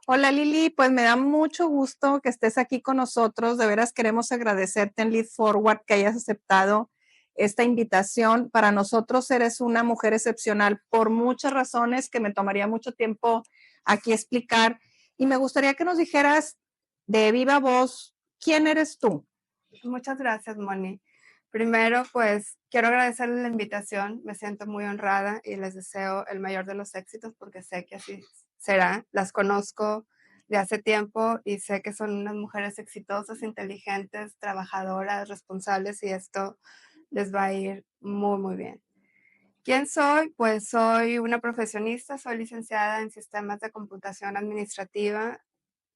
Hola Lili, pues me da mucho gusto que estés aquí con nosotros. De veras queremos agradecerte en Lead Forward que hayas aceptado esta invitación. Para nosotros eres una mujer excepcional por muchas razones que me tomaría mucho tiempo aquí explicar. Y me gustaría que nos dijeras de viva voz, ¿quién eres tú? Muchas gracias, Moni. Primero, pues quiero agradecerles la invitación. Me siento muy honrada y les deseo el mayor de los éxitos porque sé que así será. Las conozco de hace tiempo y sé que son unas mujeres exitosas, inteligentes, trabajadoras, responsables y esto les va a ir muy, muy bien. ¿Quién soy? Pues soy una profesionista, soy licenciada en sistemas de computación administrativa.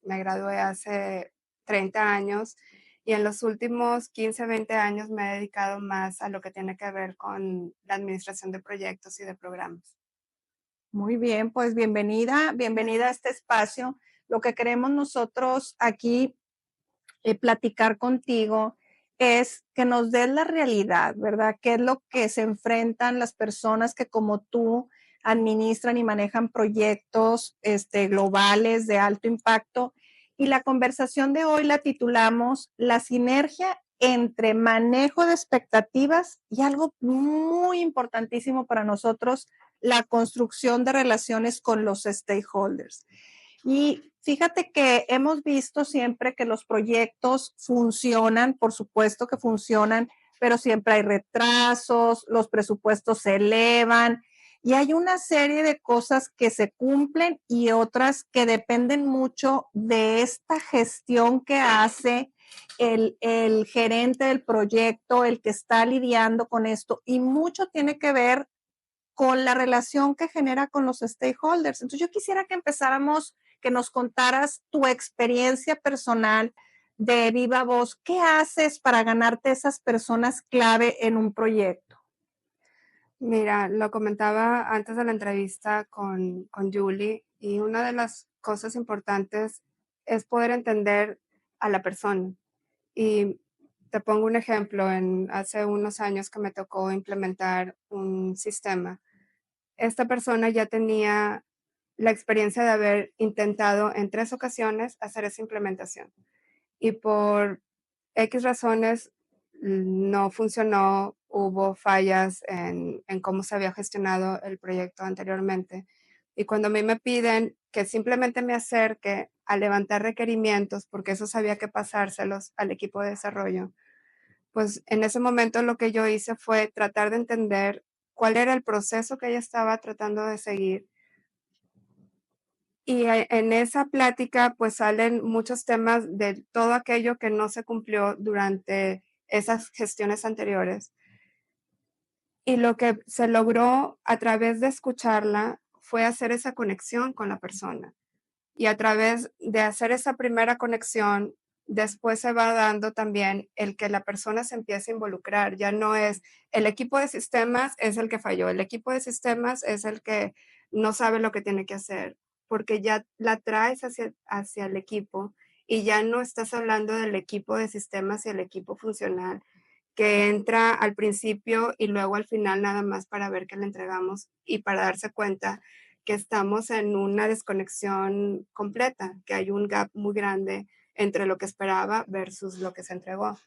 Me gradué hace 30 años y en los últimos 15, 20 años me he dedicado más a lo que tiene que ver con la administración de proyectos y de programas. Muy bien, pues bienvenida a este espacio. Lo que queremos nosotros aquí platicar contigo es que nos des la realidad, ¿verdad? ¿Qué es lo que se enfrentan las personas que como tú administran y manejan proyectos globales de alto impacto? Y la conversación de hoy la titulamos La sinergia entre manejo de expectativas y algo muy importantísimo para nosotros, la construcción de relaciones con los stakeholders. Y fíjate que hemos visto siempre que los proyectos funcionan, por supuesto que funcionan, pero siempre hay retrasos, los presupuestos se elevan y hay una serie de cosas que se cumplen y otras que dependen mucho de esta gestión que hace el gerente del proyecto, el que está lidiando con esto, y mucho tiene que ver con la relación que genera con los stakeholders. Entonces yo quisiera que empezáramos, que nos contaras tu experiencia personal de viva voz. ¿Qué haces para ganarte esas personas clave en un proyecto? Mira, lo comentaba antes de la entrevista con Julie y una de las cosas importantes es poder entender a la persona. Y te pongo un ejemplo, hace unos años que me tocó implementar un sistema. Esta persona ya tenía la experiencia de haber intentado en 3 ocasiones hacer esa implementación y por X razones no funcionó, hubo fallas en cómo se había gestionado el proyecto anteriormente. Y cuando a mí me piden que simplemente me acerque a levantar requerimientos, porque eso había que pasárselos al equipo de desarrollo, pues en ese momento lo que yo hice fue tratar de entender cuál era el proceso que ella estaba tratando de seguir. Y en esa plática, pues salen muchos temas de todo aquello que no se cumplió durante esas gestiones anteriores. Y lo que se logró a través de escucharla fue hacer esa conexión con la persona. Y a través de hacer esa primera conexión, después se va dando también el que la persona se empiece a involucrar. Ya no es el equipo de sistemas es el que falló, el equipo de sistemas es el que no sabe lo que tiene que hacer, porque ya la traes hacia el equipo y ya no estás hablando del equipo de sistemas y el equipo funcional que entra al principio y luego al final nada más para ver qué le entregamos y para darse cuenta que estamos en una desconexión completa, que hay un gap muy grande entre lo que esperaba versus lo que se entregó.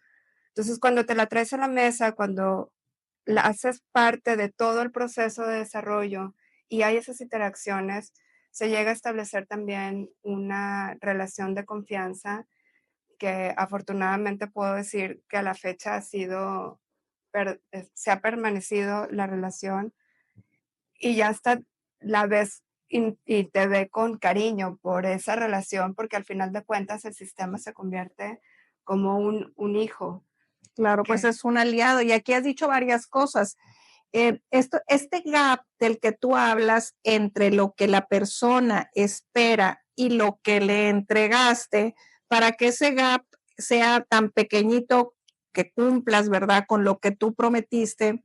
Entonces, cuando te la traes a la mesa, cuando la haces parte de todo el proceso de desarrollo y hay esas interacciones, se llega a establecer también una relación de confianza que afortunadamente puedo decir que a la fecha se ha permanecido la relación y ya hasta la ves y te ve con cariño por esa relación, porque al final de cuentas el sistema se convierte como un hijo. Claro, pues Que es un aliado. Y aquí has dicho varias cosas. Este gap del que tú hablas entre lo que la persona espera y lo que le entregaste, para que ese gap sea tan pequeñito que cumplas, ¿verdad? Con lo que tú prometiste,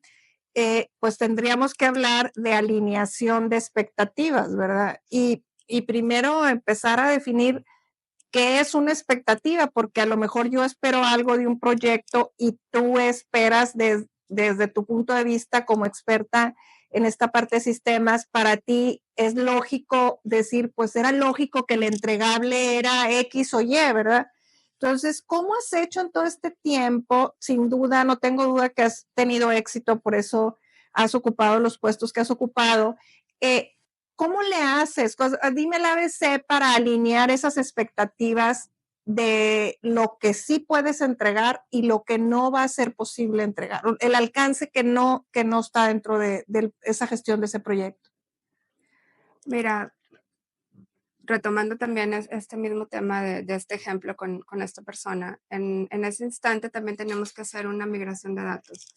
pues tendríamos que hablar de alineación de expectativas, ¿verdad? Y primero empezar a definir qué es una expectativa, porque a lo mejor yo espero algo de un proyecto y tú esperas desde tu punto de vista como experta en esta parte de sistemas, para ti es lógico decir, pues era lógico que el entregable era X o Y, ¿verdad? Entonces, ¿cómo has hecho en todo este tiempo? Sin duda, no tengo duda que has tenido éxito, por eso has ocupado los puestos que has ocupado. ¿Cómo le haces? Dime el ABC para alinear esas expectativas de lo que sí puedes entregar y lo que no va a ser posible entregar, el alcance que no está dentro de esa gestión de ese proyecto. Mira, retomando también este mismo tema de este ejemplo con esta persona, en ese instante también teníamos que hacer una migración de datos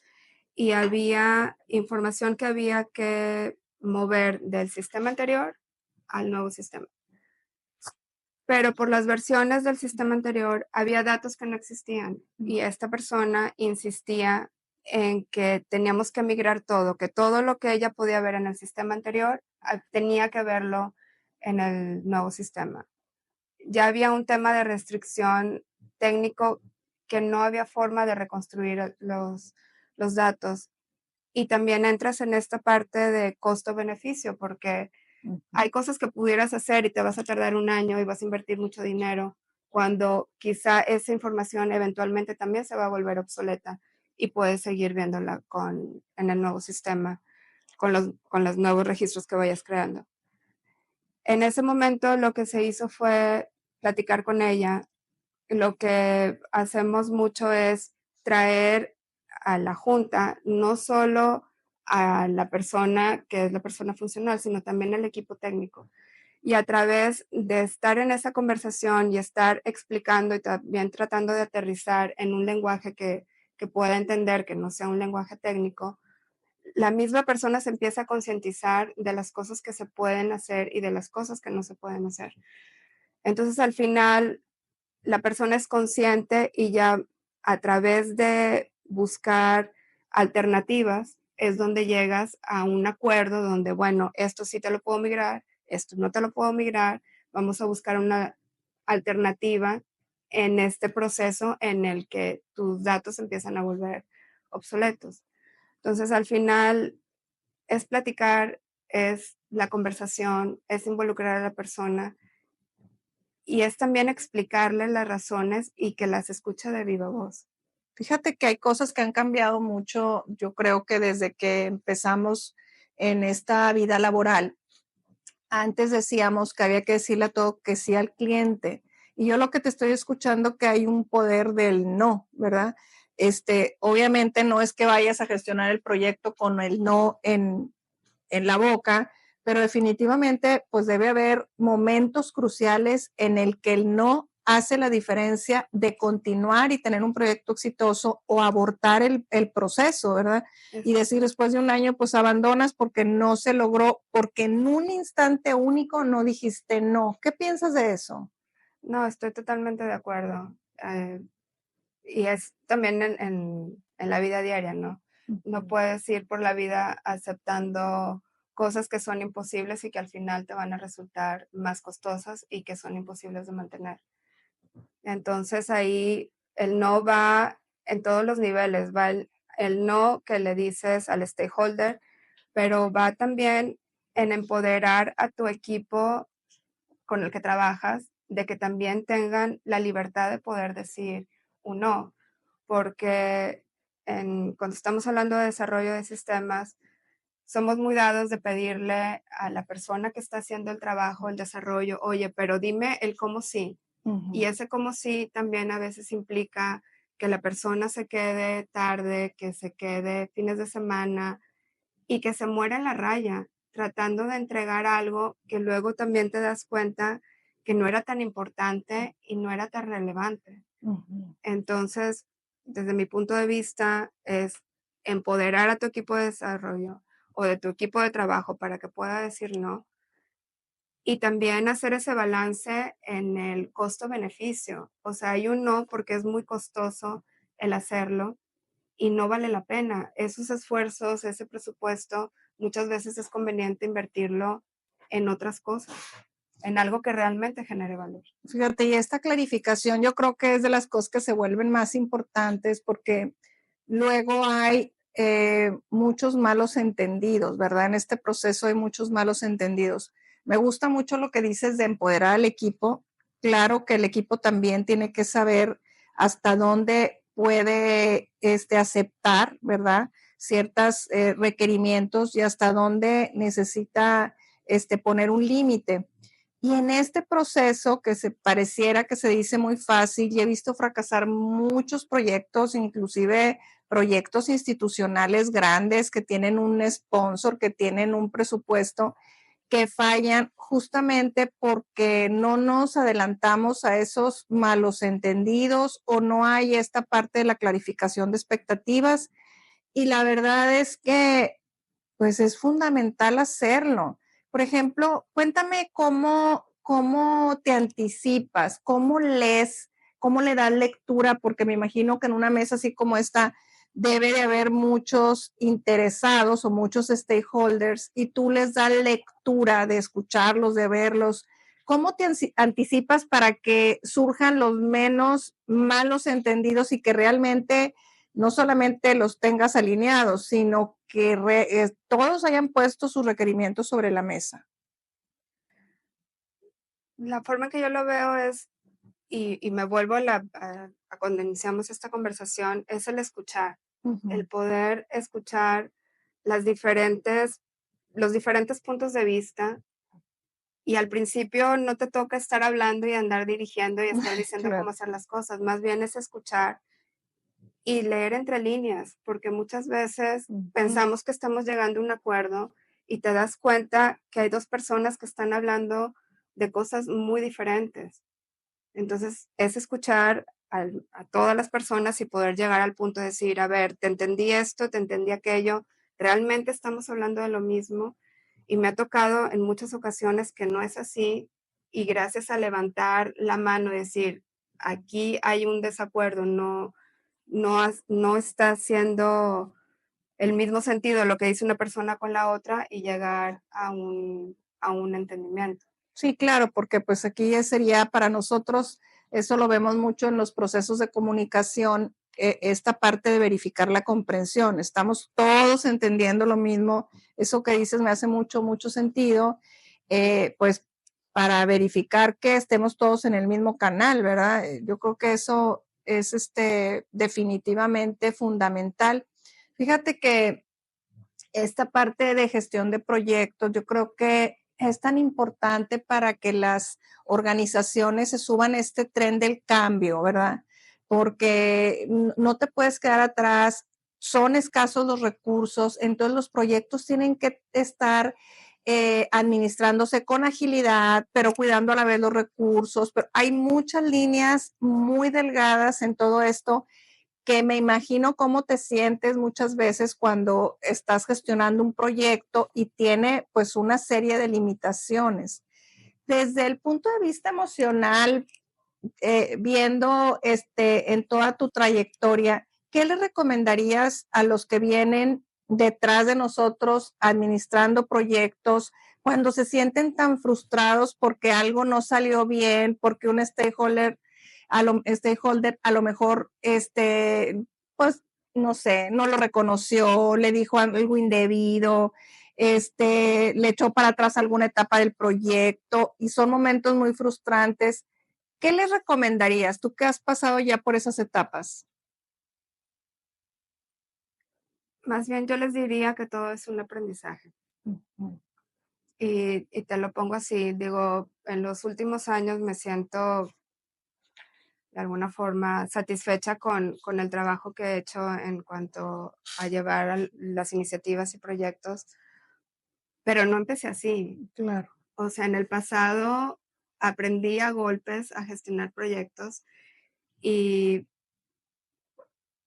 y había información que había que mover del sistema anterior al nuevo sistema. Pero por las versiones del sistema anterior había datos que no existían y esta persona insistía en que teníamos que migrar todo, que todo lo que ella podía ver en el sistema anterior tenía que verlo en el nuevo sistema. Ya había un tema de restricción técnico que no había forma de reconstruir los datos. Y también entras en esta parte de costo-beneficio, porque hay cosas que pudieras hacer y te vas a tardar un año y vas a invertir mucho dinero, cuando quizá esa información eventualmente también se va a volver obsoleta y puedes seguir viéndola en el nuevo sistema, con los nuevos registros que vayas creando. En ese momento lo que se hizo fue platicar con ella. Lo que hacemos mucho es traer a la junta, no solo a la persona que es la persona funcional, sino también al equipo técnico. Y a través de estar en esa conversación y estar explicando y también tratando de aterrizar en un lenguaje que pueda entender, que no sea un lenguaje técnico, la misma persona se empieza a concientizar de las cosas que se pueden hacer y de las cosas que no se pueden hacer. Entonces, al final, la persona es consciente y ya a través de buscar alternativas es donde llegas a un acuerdo donde, bueno, esto sí te lo puedo migrar, esto no te lo puedo migrar, vamos a buscar una alternativa en este proceso en el que tus datos empiezan a volver obsoletos. Entonces, al final es platicar, es la conversación, es involucrar a la persona y es también explicarle las razones y que las escuche de viva voz. Fíjate que hay cosas que han cambiado mucho, yo creo que desde que empezamos en esta vida laboral. Antes decíamos que había que decirle a todo que sí al cliente. Y yo lo que te estoy escuchando que hay un poder del no, ¿verdad? Obviamente no es que vayas a gestionar el proyecto con el no en la boca, pero definitivamente pues debe haber momentos cruciales en el que el no hace la diferencia de continuar y tener un proyecto exitoso o abortar el proceso, ¿verdad? Y decir después de un año, pues abandonas porque no se logró, porque en un instante único no dijiste no. ¿Qué piensas de eso? No, estoy totalmente de acuerdo. Y es también en la vida diaria, ¿no? No puedes ir por la vida aceptando cosas que son imposibles y que al final te van a resultar más costosas y que son imposibles de mantener. Entonces ahí el no va en todos los niveles, va el no que le dices al stakeholder, pero va también en empoderar a tu equipo con el que trabajas, de que también tengan la libertad de poder decir un no, porque cuando estamos hablando de desarrollo de sistemas, somos muy dados de pedirle a la persona que está haciendo el trabajo, el desarrollo, oye, pero dime el cómo sí. Y ese cómo sí también a veces implica que la persona se quede tarde, que se quede fines de semana y que se muera en la raya, tratando de entregar algo que luego también te das cuenta que no era tan importante y no era tan relevante. Entonces, desde mi punto de vista, es empoderar a tu equipo de desarrollo o de tu equipo de trabajo para que pueda decir no. Y también hacer ese balance en el costo-beneficio. O sea, hay un no porque es muy costoso el hacerlo y no vale la pena. Esos esfuerzos, ese presupuesto, muchas veces es conveniente invertirlo en otras cosas, en algo que realmente genere valor. Fíjate, y esta clarificación yo creo que es de las cosas que se vuelven más importantes porque luego hay muchos malos entendidos, ¿verdad? En este proceso hay muchos malos entendidos. Me gusta mucho lo que dices de empoderar al equipo. Claro que el equipo también tiene que saber hasta dónde puede aceptar, ¿verdad? Ciertos requerimientos y hasta dónde necesita poner un límite. Y en este proceso que se pareciera que se dice muy fácil, y he visto fracasar muchos proyectos, inclusive proyectos institucionales grandes que tienen un sponsor, que tienen un presupuesto, que fallan justamente porque no nos adelantamos a esos malos entendidos o no hay esta parte de la clarificación de expectativas. Y la verdad es que pues es fundamental hacerlo. Por ejemplo, cuéntame cómo te anticipas, cómo lees, cómo le das lectura, porque me imagino que en una mesa así como esta debe de haber muchos interesados o muchos stakeholders y tú les das lectura de escucharlos, de verlos. ¿Cómo te anticipas para que surjan los menos malos entendidos y que realmente no solamente los tengas alineados, sino que todos hayan puesto sus requerimientos sobre la mesa? La forma en que yo lo veo es, y me vuelvo a cuando iniciamos esta conversación, es el escuchar, el Ujú. poder escuchar los diferentes puntos de vista. Y al principio no te toca estar hablando y andar dirigiendo y estar diciendo cómo Claro. hacer las cosas, más bien es escuchar y leer entre líneas, porque muchas veces Ujú. pensamos que estamos llegando a un acuerdo y te das cuenta que hay dos personas que están hablando de cosas muy diferentes. Entonces, es escuchar a todas las personas y poder llegar al punto de decir, a ver, te entendí esto, te entendí aquello, realmente estamos hablando de lo mismo. Y me ha tocado en muchas ocasiones que no es así. Y gracias a levantar la mano y decir, aquí hay un desacuerdo, no está haciendo el mismo sentido lo que dice una persona con la otra y llegar a un entendimiento. Sí, claro, porque pues aquí ya sería para nosotros, eso lo vemos mucho en los procesos de comunicación, esta parte de verificar la comprensión. Estamos todos entendiendo lo mismo. Eso que dices me hace mucho, mucho sentido. Pues para verificar que estemos todos en el mismo canal, ¿verdad? Yo creo que eso es definitivamente fundamental. Fíjate que esta parte de gestión de proyectos, yo creo que es tan importante para que las organizaciones se suban a este tren del cambio, ¿verdad? Porque no te puedes quedar atrás, son escasos los recursos, entonces los proyectos tienen que estar administrándose con agilidad, pero cuidando a la vez los recursos, pero hay muchas líneas muy delgadas en todo esto que me imagino cómo te sientes muchas veces cuando estás gestionando un proyecto y tiene pues una serie de limitaciones. Desde el punto de vista emocional, viendo en toda tu trayectoria, ¿qué le recomendarías a los que vienen detrás de nosotros administrando proyectos cuando se sienten tan frustrados porque algo no salió bien, porque un stakeholder a lo mejor, pues, no sé, no lo reconoció, le dijo algo indebido, le echó para atrás alguna etapa del proyecto y son momentos muy frustrantes? ¿Qué les recomendarías? Tú que has pasado ya por esas etapas. Más bien yo les diría que todo es un aprendizaje. Ujú. Y te lo pongo así, digo, en los últimos años me siento de alguna forma satisfecha con el trabajo que he hecho en cuanto a llevar las iniciativas y proyectos, pero no empecé así. Claro. O sea, en el pasado aprendí a golpes a gestionar proyectos y,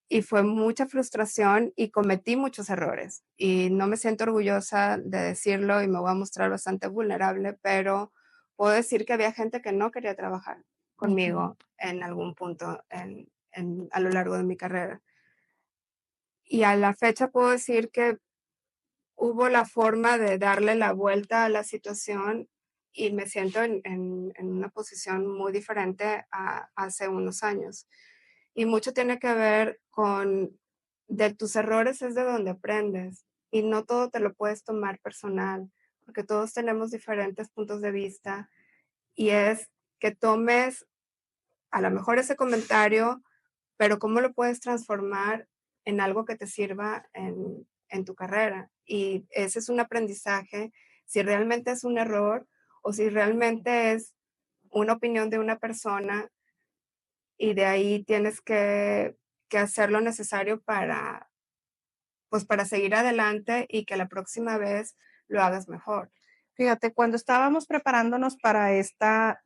y fue mucha frustración y cometí muchos errores. Y no me siento orgullosa de decirlo y me voy a mostrar bastante vulnerable, pero puedo decir que había gente que no quería trabajar Ujú. conmigo en algún punto a lo largo de mi carrera. Y a la fecha puedo decir que hubo la forma de darle la vuelta a la situación y me siento en una posición muy diferente a hace unos años. Y mucho tiene que ver con de tus errores es de donde aprendes y no todo te lo puedes tomar personal, porque todos tenemos diferentes puntos de vista y es que tomes a lo mejor ese comentario, pero cómo lo puedes transformar en algo que te sirva en tu carrera. Y ese es un aprendizaje, si realmente es un error o si realmente es una opinión de una persona y de ahí tienes que hacer lo necesario para, pues, para seguir adelante y que la próxima vez lo hagas mejor. Fíjate, cuando estábamos preparándonos para esta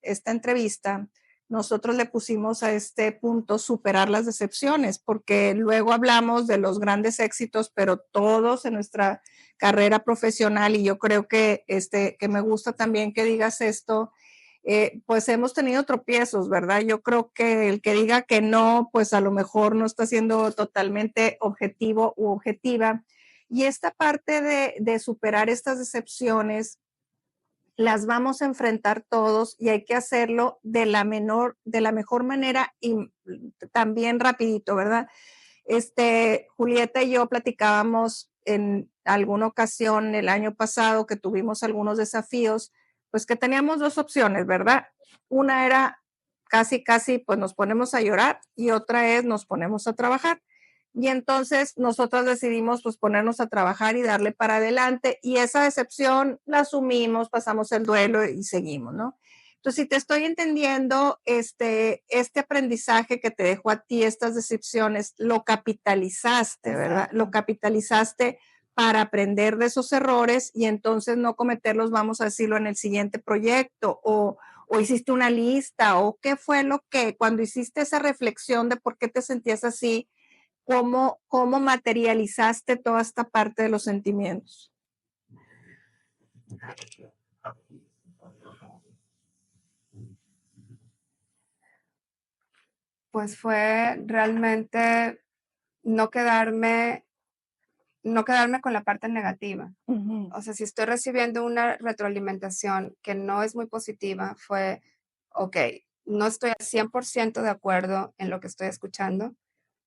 entrevista, nosotros le pusimos a este punto superar las decepciones, porque luego hablamos de los grandes éxitos, pero todos en nuestra carrera profesional, y yo creo que me gusta también que digas esto, pues hemos tenido tropiezos, ¿verdad? Yo creo que el que diga que no, pues a lo mejor no está siendo totalmente objetivo u objetiva. Y esta parte de superar estas decepciones, las vamos a enfrentar todos y hay que hacerlo de la mejor manera y también rapidito, ¿verdad? Julieta y yo platicábamos en alguna ocasión el año pasado que tuvimos algunos desafíos, pues que teníamos dos opciones, ¿verdad? Una era casi, pues nos ponemos a llorar y otra es nos ponemos a trabajar. Y entonces nosotros decidimos pues ponernos a trabajar y darle para adelante y esa decepción la asumimos, pasamos el duelo y seguimos, ¿no? Entonces, si te estoy entendiendo, este aprendizaje que te dejó a ti, estas decepciones, lo capitalizaste, ¿verdad? Lo capitalizaste para aprender de esos errores y entonces no cometerlos, vamos a decirlo, en el siguiente proyecto o hiciste una lista o qué fue lo que cuando hiciste esa reflexión de por qué te sentías así, cómo materializaste toda esta parte de los sentimientos. Pues fue realmente no quedarme no quedarme con la parte negativa. O sea, si estoy recibiendo una retroalimentación que no es muy positiva, fue, okey, no estoy al 100% de acuerdo en lo que estoy escuchando,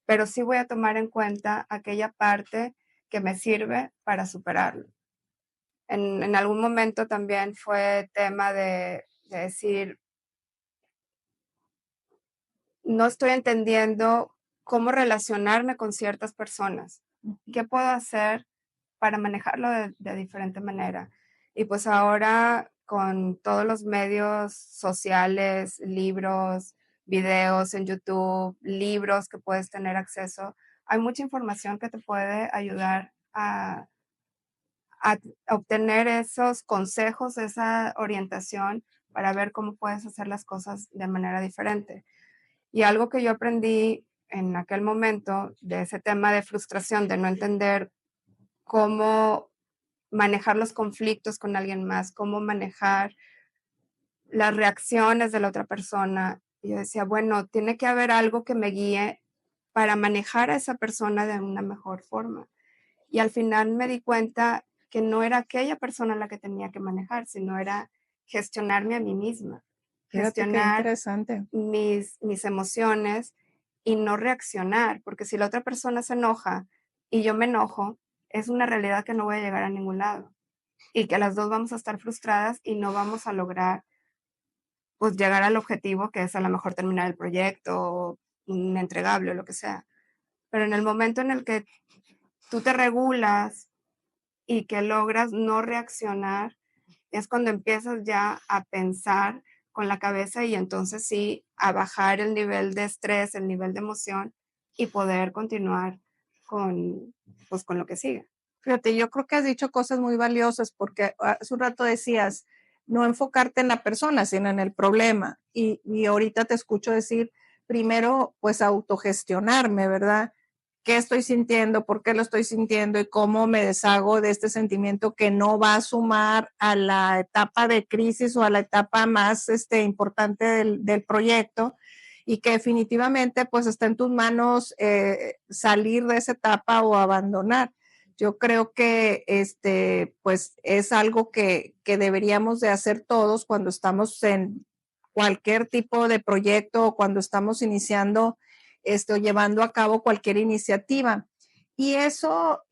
pero sí voy a tomar en cuenta aquella parte que me sirve para superarlo. En algún momento también fue tema de decir: "No estoy entendiendo cómo relacionarme con ciertas personas. ¿Qué puedo hacer para manejarlo de diferente manera?". Y pues ahora con todos los medios sociales, libros, videos en YouTube, libros que puedes tener acceso, hay mucha información que te puede ayudar a obtener esos consejos, esa orientación para ver cómo puedes hacer las cosas de manera diferente. Y algo que yo aprendí en aquel momento de ese tema de frustración, de no entender cómo manejar los conflictos con alguien más, cómo manejar las reacciones de la otra persona. Y yo decía, bueno, tiene que haber algo que me guíe para manejar a esa persona de una mejor forma. Y al final me di cuenta que no era aquella persona la que tenía que manejar, sino era gestionarme a mí misma, Fíjate qué gestionar interesante. mis emociones y no reaccionar, porque si la otra persona se enoja y yo me enojo, es una realidad que no voy a llegar a ningún lado y que las dos vamos a estar frustradas y no vamos a lograr, pues, llegar al objetivo, que es a lo mejor terminar el proyecto, un entregable o lo que sea. Pero en el momento en el que tú te regulas y que logras no reaccionar, es cuando empiezas ya a pensar con la cabeza y entonces sí, a bajar el nivel de estrés, el nivel de emoción y poder continuar con, pues, con lo que sigue. Fíjate, yo creo que has dicho cosas muy valiosas porque hace un rato decías, no enfocarte en la persona, sino en el problema. Y ahorita te escucho decir, primero, pues autogestionarme, ¿verdad? ¿Qué estoy sintiendo? ¿Por qué lo estoy sintiendo? ¿Y cómo me deshago de este sentimiento que no va a sumar a la etapa de crisis o a la etapa más importante del proyecto? Y que definitivamente pues está en tus manos salir de esa etapa o abandonar. Yo creo que pues es algo que deberíamos de hacer todos cuando estamos en cualquier tipo de proyecto o cuando estamos iniciando o llevando a cabo cualquier iniciativa. Y eso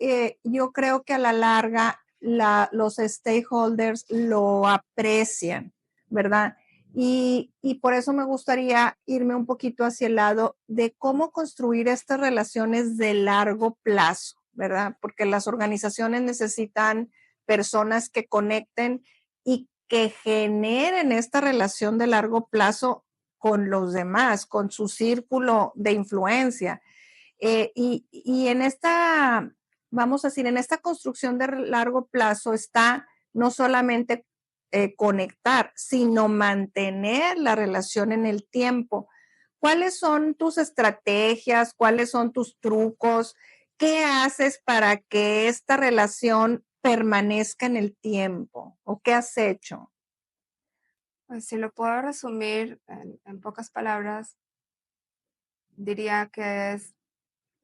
yo creo que a la larga los stakeholders lo aprecian, ¿verdad? Y por eso me gustaría irme un poquito hacia el lado de cómo construir estas relaciones de largo plazo, ¿verdad? Porque las organizaciones necesitan personas que conecten y que generen esta relación de largo plazo con los demás, con su círculo de influencia. Y en esta, vamos a decir, en esta construcción de largo plazo está no solamente conectar, sino mantener la relación en el tiempo. ¿Cuáles son tus estrategias? ¿Cuáles son tus trucos? ¿Qué haces para que esta relación permanezca en el tiempo? ¿O qué has hecho? Pues si lo puedo resumir en pocas palabras, diría que es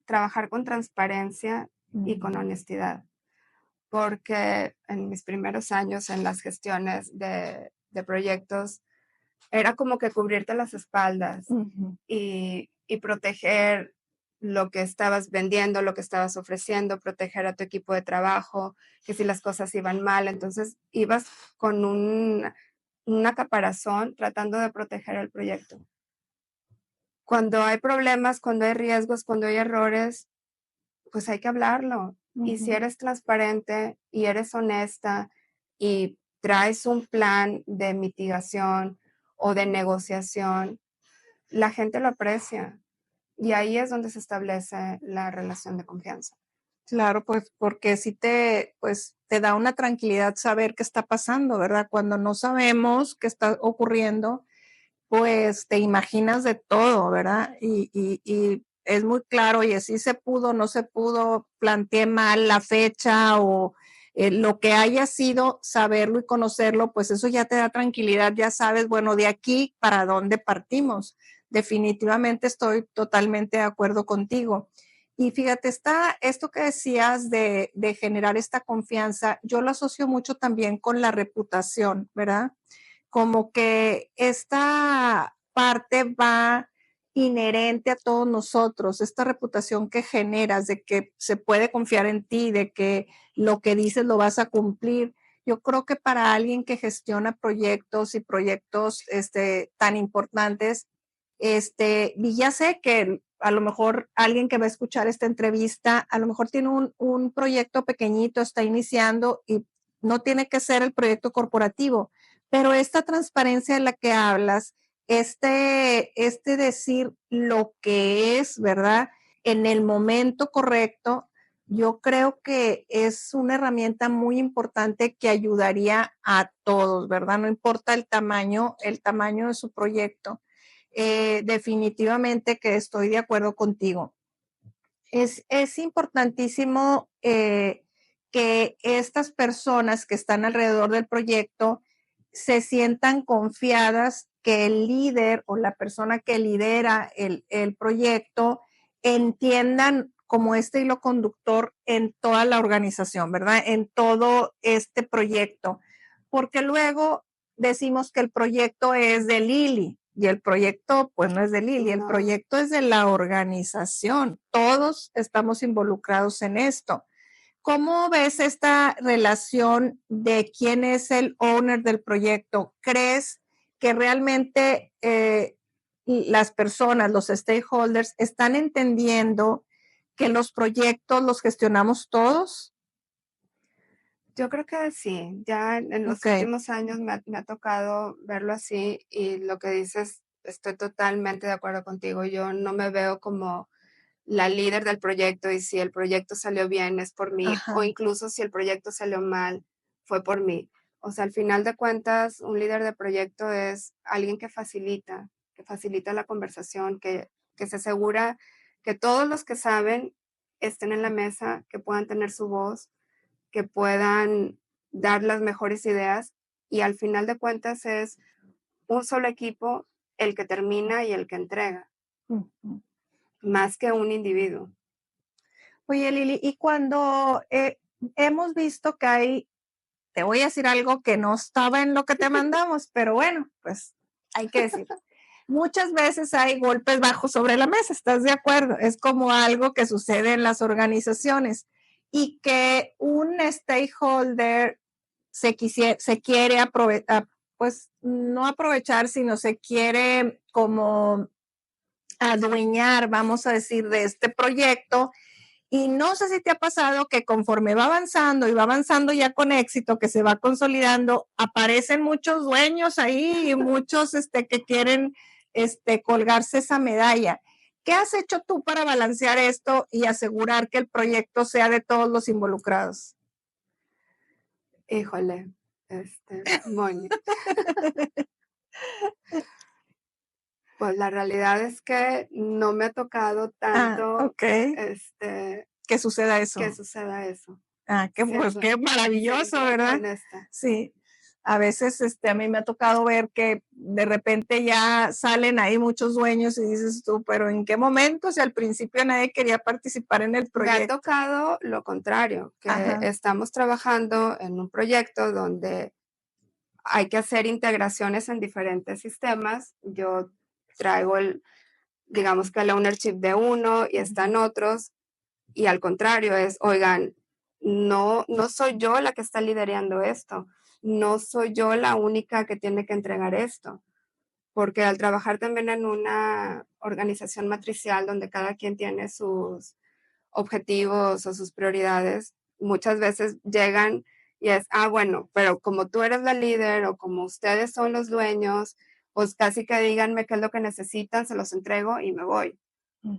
trabajar con transparencia y con honestidad, porque en mis primeros años en las gestiones de proyectos era como que cubrirte las espaldas y proteger lo que estabas vendiendo, lo que estabas ofreciendo, proteger a tu equipo de trabajo, que si las cosas iban mal, entonces ibas con una caparazón tratando de proteger el proyecto. Cuando hay problemas, cuando hay riesgos, cuando hay errores, pues hay que hablarlo. Y si eres transparente y eres honesta y traes un plan de mitigación o de negociación, la gente lo aprecia. Y ahí es donde se establece la relación de confianza. Claro, pues porque sí pues, te da una tranquilidad saber qué está pasando, ¿verdad? Cuando no sabemos qué está ocurriendo, pues te imaginas de todo, ¿verdad? Y es muy claro, oye, sí se pudo, no se pudo, planteé mal la fecha o lo que haya sido, saberlo y conocerlo, pues eso ya te da tranquilidad, ya sabes, bueno, de aquí para dónde partimos. Definitivamente estoy totalmente de acuerdo contigo. Y fíjate, esto que decías de generar esta confianza, yo lo asocio mucho también con la reputación, ¿verdad? Como que esta parte va inherente a todos nosotros, esta reputación que generas de que se puede confiar en ti, de que lo que dices lo vas a cumplir. Yo creo que para alguien que gestiona proyectos y proyectos tan importantes, y ya sé que a lo mejor alguien que va a escuchar esta entrevista, a lo mejor tiene un proyecto pequeñito, está iniciando y no tiene que ser el proyecto corporativo, pero esta transparencia de la que hablas, decir lo que es, ¿verdad? En el momento correcto, yo creo que es una herramienta muy importante que ayudaría a todos, ¿verdad? No importa el tamaño de su proyecto. Definitivamente que estoy de acuerdo contigo. Es importantísimo que estas personas que están alrededor del proyecto se sientan confiadas que el líder o la persona que lidera el proyecto entiendan como este hilo conductor en toda la organización, ¿verdad? En todo este proyecto. Porque luego decimos que el proyecto es de Lili y el proyecto pues no es de Lili, el proyecto es de la organización. Todos estamos involucrados en esto. ¿Cómo ves esta relación de quién es el owner del proyecto? ¿Crees que realmente las personas, los stakeholders, están entendiendo que los proyectos los gestionamos todos? Yo creo que sí, ya en los últimos años me ha tocado verlo así y lo que dices, estoy totalmente de acuerdo contigo. Yo no me veo como la líder del proyecto y si el proyecto salió bien es por mí, o incluso si el proyecto salió mal fue por mí. O sea, al final de cuentas, un líder de proyecto es alguien que facilita la conversación, que se asegura que todos los que saben estén en la mesa, que puedan tener su voz, que puedan dar las mejores ideas y al final de cuentas es un solo equipo el que termina y el que entrega, más que un individuo. Oye, Lili, y cuando hemos visto que te voy a decir algo que no estaba en lo que te mandamos, pero bueno, pues hay que decir, muchas veces hay golpes bajos sobre la mesa, ¿estás de acuerdo? Es como algo que sucede en las organizaciones y que un stakeholder se quiere aprovechar, pues no aprovechar, sino se quiere como adueñar, vamos a decir, de este proyecto. Y no sé si te ha pasado que conforme va avanzando y va avanzando ya con éxito, que se va consolidando, aparecen muchos dueños ahí y muchos que quieren colgarse esa medalla. ¿Qué has hecho tú para balancear esto y asegurar que el proyecto sea de todos los involucrados? Híjole, Moni. Pues la realidad es que no me ha tocado tanto Ok. Que suceda eso. que suceda eso. Pues qué maravilloso, ¿verdad? Honesta. Sí. A veces a mí me ha tocado ver que de repente ya salen ahí muchos dueños y dices tú, pero ¿en qué momento? Si al principio nadie quería participar en el proyecto. Me ha tocado lo contrario, que Ajá. estamos trabajando en un proyecto donde hay que hacer integraciones en diferentes sistemas. Yo traigo digamos que el ownership de uno y están otros, y al contrario es, oigan, no soy yo la que está liderando esto, no soy yo la única que tiene que entregar esto, porque al trabajar también en una organización matricial donde cada quien tiene sus objetivos o sus prioridades, muchas veces llegan y es, bueno, pero como tú eres la líder o como ustedes son los dueños, pues casi que díganme qué es lo que necesitan, se los entrego y me voy.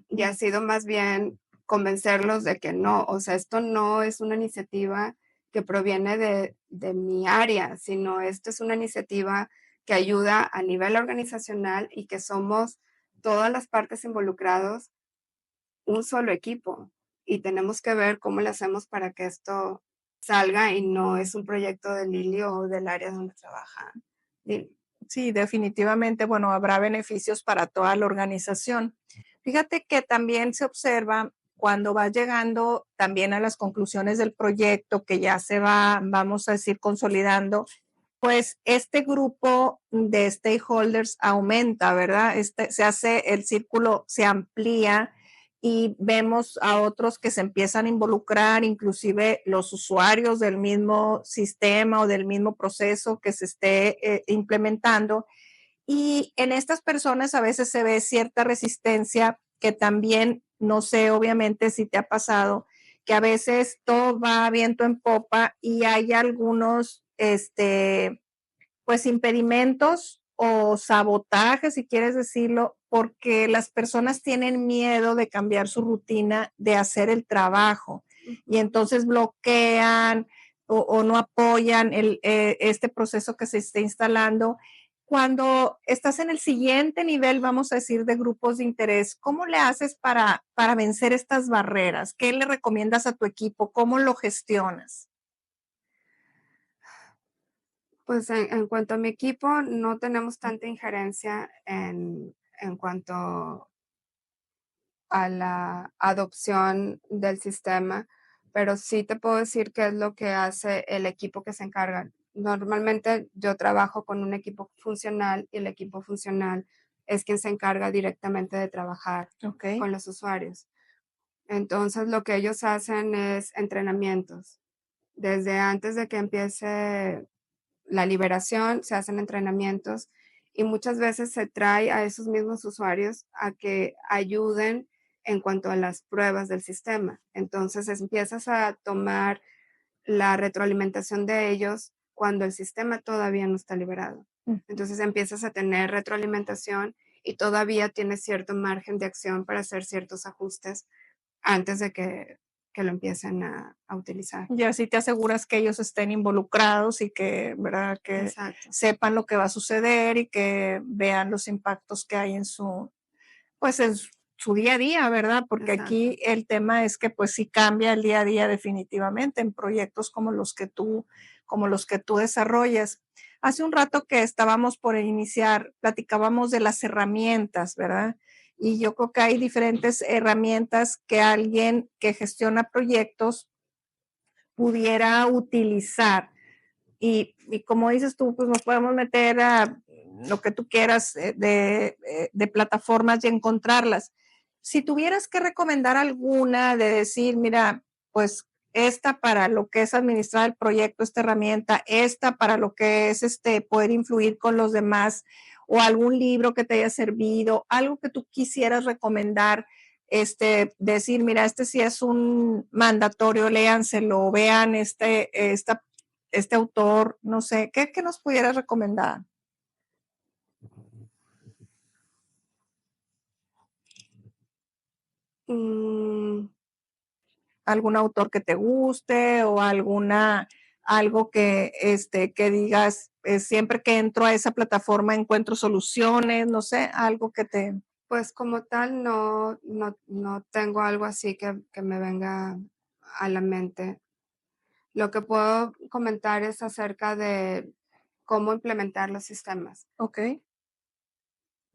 Y ha sido más bien convencerlos de que no, o sea, esto no es una iniciativa que proviene de mi área, sino esto es una iniciativa que ayuda a nivel organizacional y que somos todas las partes involucradas un solo equipo y tenemos que ver cómo le hacemos para que esto salga y no es un proyecto de Lili o del área donde trabaja Lili. Sí, definitivamente, bueno, habrá beneficios para toda la organización. Fíjate que también se observa cuando vas llegando también a las conclusiones del proyecto, que ya se va, vamos a decir, consolidando, pues este grupo de stakeholders aumenta, ¿verdad? Se hace, el círculo se amplía y vemos a otros que se empiezan a involucrar, inclusive los usuarios del mismo sistema o del mismo proceso que se esté implementando. Y en estas personas a veces se ve cierta resistencia que también, no sé, obviamente si te ha pasado, que a veces todo va viento en popa y hay algunos, pues impedimentos o sabotajes, si quieres decirlo, porque las personas tienen miedo de cambiar su rutina de hacer el trabajo y entonces bloquean o no apoyan este proceso que se está instalando. Cuando estás en el siguiente nivel, vamos a decir, de grupos de interés, ¿cómo le haces para vencer estas barreras? ¿Qué le recomiendas a tu equipo? ¿Cómo lo gestionas? Pues en cuanto a mi equipo, no tenemos tanta injerencia en cuanto a la adopción del sistema, pero sí te puedo decir qué es lo que hace el equipo que se encarga. Normalmente yo trabajo con un equipo funcional y el equipo funcional es quien se encarga directamente de trabajar con los usuarios. Entonces lo que ellos hacen es entrenamientos. Desde antes de que empiece la liberación, se hacen entrenamientos y muchas veces se trae a esos mismos usuarios a que ayuden en cuanto a las pruebas del sistema. Entonces empiezas a tomar la retroalimentación de ellos cuando el sistema todavía no está liberado. Entonces empiezas a tener retroalimentación y todavía tienes cierto margen de acción para hacer ciertos ajustes antes de que lo empiecen a utilizar. Y así te aseguras que ellos estén involucrados y que, ¿verdad? Que Exacto. sepan lo que va a suceder y que vean los impactos que hay en pues en su día a día, ¿verdad? Porque Exacto. aquí el tema es que pues sí cambia el día a día definitivamente en proyectos como los que tú desarrollas. Hace un rato que estábamos por iniciar, platicábamos de las herramientas, ¿verdad? Y yo creo que hay diferentes herramientas que alguien que gestiona proyectos pudiera utilizar. y como dices tú, pues nos podemos meter a lo que tú quieras de plataformas y encontrarlas. Si tuvieras que recomendar alguna de decir, mira, pues esta para lo que es administrar el proyecto, esta herramienta, esta para lo que es poder influir con los demás, o algún libro que te haya servido, algo que tú quisieras recomendar, decir, mira, este sí es un mandatorio, léanselo, vean este autor, no sé, ¿qué nos pudieras recomendar? ¿Algún autor que te guste o algo que digas, siempre que entro a esa plataforma encuentro soluciones, no sé, algo que te... Pues como tal, no tengo algo así que me venga a la mente. Lo que puedo comentar es acerca de cómo implementar los sistemas. Ok.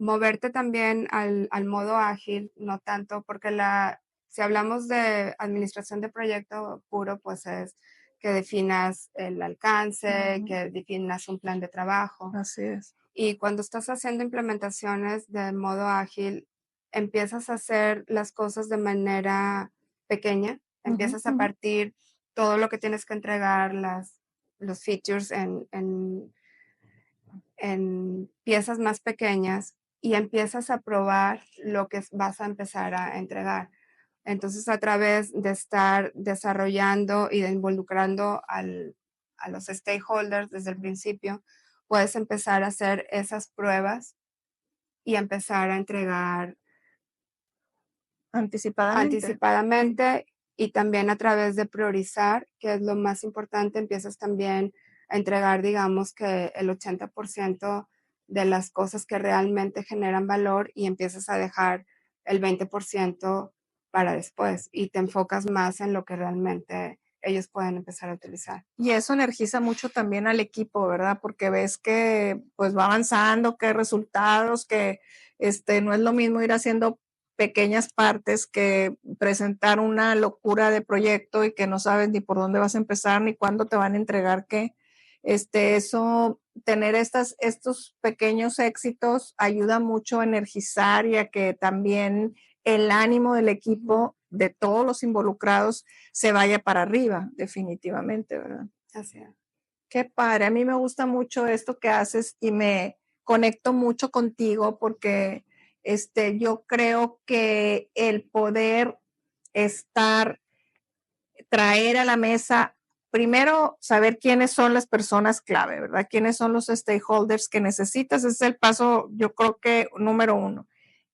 Moverte también al modo ágil, no tanto, porque si hablamos de administración de proyecto puro, pues es que definas el alcance, que definas un plan de trabajo. Así es. Y cuando estás haciendo implementaciones de modo ágil, empiezas a hacer las cosas de manera pequeña, empiezas a partir todo lo que tienes que entregar, los features en piezas más pequeñas y empiezas a probar lo que vas a empezar a entregar. Entonces, a través de estar desarrollando y de involucrando a los stakeholders desde el principio, puedes empezar a hacer esas pruebas y empezar a entregar anticipadamente y también a través de priorizar, que es lo más importante, empiezas también a entregar, digamos que el 80% de las cosas que realmente generan valor y empiezas a dejar el 20% para después y te enfocas más en lo que realmente ellos pueden empezar a utilizar. Y eso energiza mucho también al equipo, ¿verdad? Porque ves que pues va avanzando, que hay resultados, que no es lo mismo ir haciendo pequeñas partes que presentar una locura de proyecto y que no sabes ni por dónde vas a empezar ni cuándo te van a entregar qué. Eso, tener estos pequeños éxitos ayuda mucho a energizar y a que también el ánimo del equipo, de todos los involucrados, se vaya para arriba, definitivamente, ¿verdad? Así es. Qué padre, a mí me gusta mucho esto que haces y me conecto mucho contigo porque yo creo que el poder estar, traer a la mesa, primero saber quiénes son las personas clave, ¿verdad? Quiénes son los stakeholders que necesitas, ese es el paso, yo creo que número uno.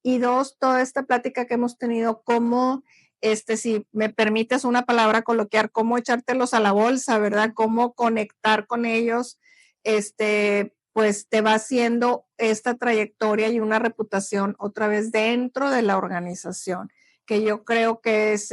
Y dos, toda esta plática que hemos tenido, cómo, si me permites una palabra coloquial, cómo echártelos a la bolsa, ¿verdad? Cómo conectar con ellos, pues te va haciendo esta trayectoria y una reputación otra vez dentro de la organización, que yo creo que es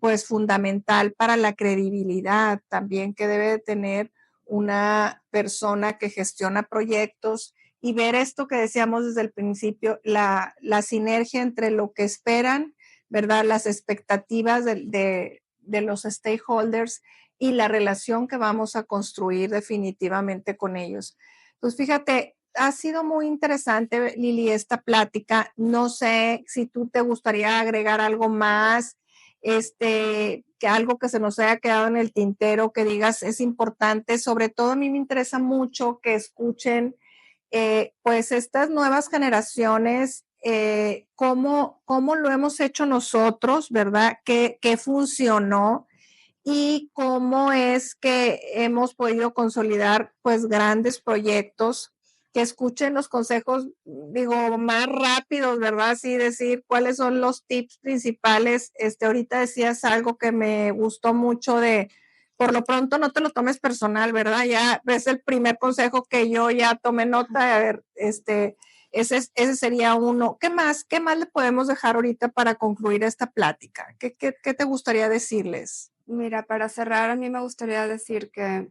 pues fundamental para la credibilidad también que debe de tener una persona que gestiona proyectos, y ver esto que decíamos desde el principio, la sinergia entre lo que esperan, ¿verdad? Las expectativas de los stakeholders y la relación que vamos a construir definitivamente con ellos. Pues fíjate, ha sido muy interesante, Lili, esta plática. No sé si tú te gustaría agregar algo más, que algo que se nos haya quedado en el tintero, que digas es importante. Sobre todo a mí me interesa mucho que escuchen, pues estas nuevas generaciones, cómo lo hemos hecho nosotros, ¿verdad? ¿Qué funcionó? Y cómo es que hemos podido consolidar pues grandes proyectos, que escuchen los consejos, digo, más rápidos, ¿verdad? Así decir cuáles son los tips principales. Ahorita decías algo que me gustó mucho de, por lo pronto no te lo tomes personal, ¿verdad? Ya es el primer consejo que yo ya tomé nota. A ver, ese sería uno. ¿Qué más le podemos dejar ahorita para concluir esta plática? ¿Qué te gustaría decirles? Mira, para cerrar, a mí me gustaría decir que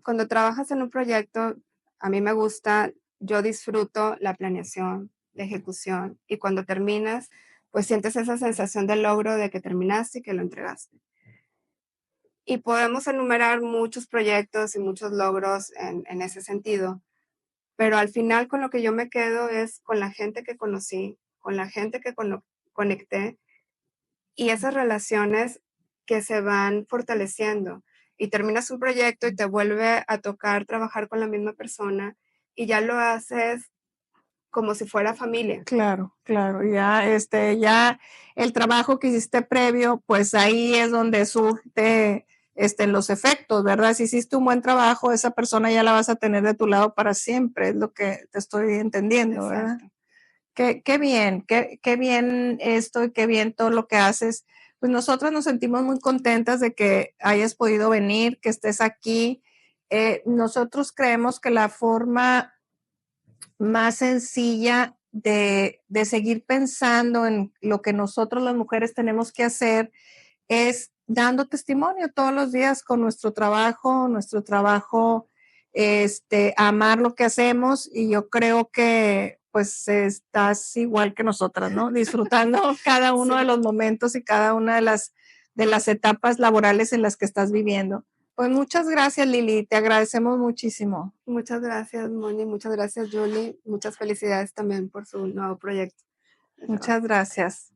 cuando trabajas en un proyecto, a mí me gusta, yo disfruto la planeación, la ejecución, y cuando terminas, pues sientes esa sensación de logro de que terminaste y que lo entregaste. Y podemos enumerar muchos proyectos y muchos logros en ese sentido, pero al final con lo que yo me quedo es con la gente que conocí, con la gente que conecté y esas relaciones que se van fortaleciendo. Y terminas un proyecto y te vuelve a tocar trabajar con la misma persona y ya lo haces como si fuera familia. Claro, claro, ya el trabajo que hiciste previo, pues ahí es donde surte los efectos, ¿verdad? Si hiciste un buen trabajo, esa persona ya la vas a tener de tu lado para siempre, es lo que te estoy entendiendo, ¿verdad? Exacto. Qué bien, qué bien esto y qué bien todo lo que haces. Pues nosotros nos sentimos muy contentas de que hayas podido venir, que estés aquí. Nosotros creemos que la forma más sencilla de seguir pensando en lo que nosotros las mujeres tenemos que hacer es dando testimonio todos los días con nuestro trabajo, amar lo que hacemos y yo creo que pues estás igual que nosotras, ¿no? Disfrutando cada uno de Sí. los momentos y cada una de las etapas laborales en las que estás viviendo. Pues muchas gracias, Lili, te agradecemos muchísimo. Muchas gracias, Moni. Muchas gracias, Julie. Muchas felicidades también por su nuevo proyecto de trabajo. Muchas gracias.